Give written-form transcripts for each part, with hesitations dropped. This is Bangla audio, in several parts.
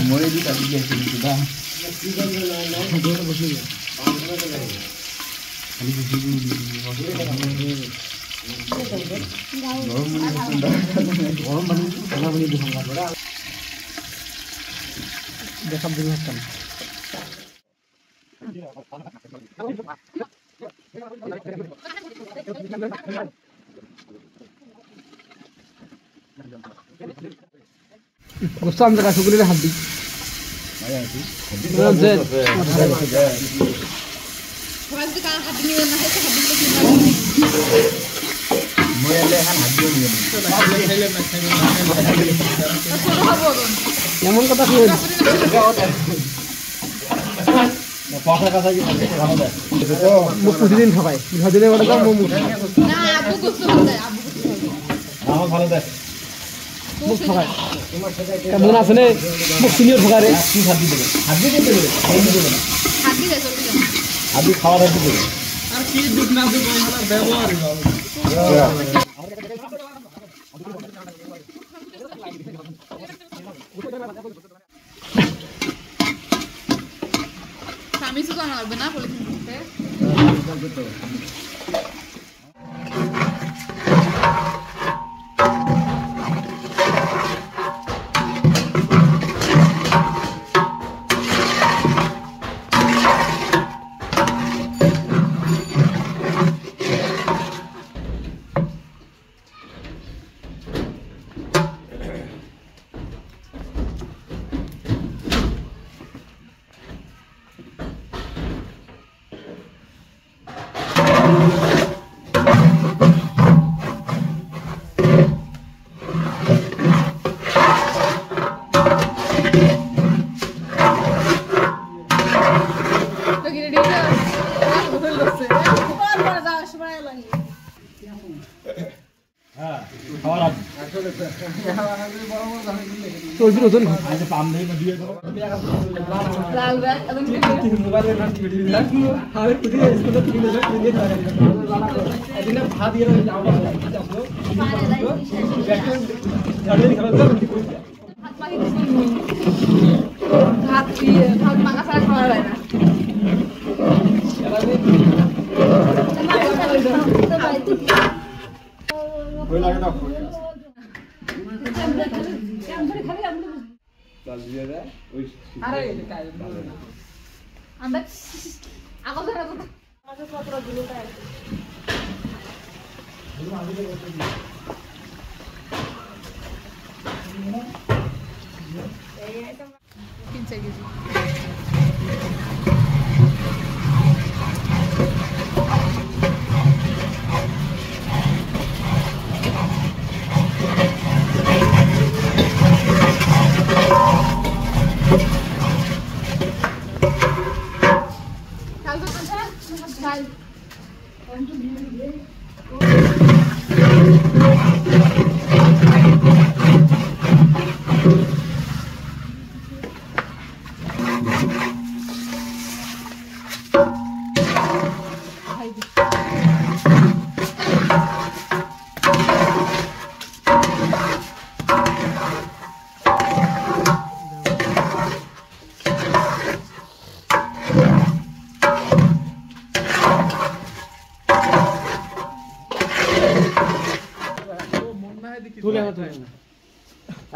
মরে দিতে কিন্তু দাম দেখাম দিন হাঁটতাম গোস্তাম জায়গা শুকুরের হাত দিই এমন কথা প্রতিদিন খাবাই ভাজলে ওটা দাম ভালো দেখ কেমন আছে রে মুখ সিনিয়র ঠোকারে হাত দিয়ে খাওয়া দাওয়া দেবে আর কি দুধ না দুধ ব্যবহার স্বামী শুধু আনবে না পলিথিন করতে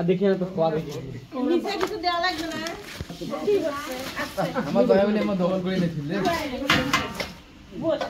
देखिए तो स्वाद नीचे কিছু দেওয়া লাগবে না ঠিক আছে আমার দয়া বলে আমার দখল করে নিয়েছিল বস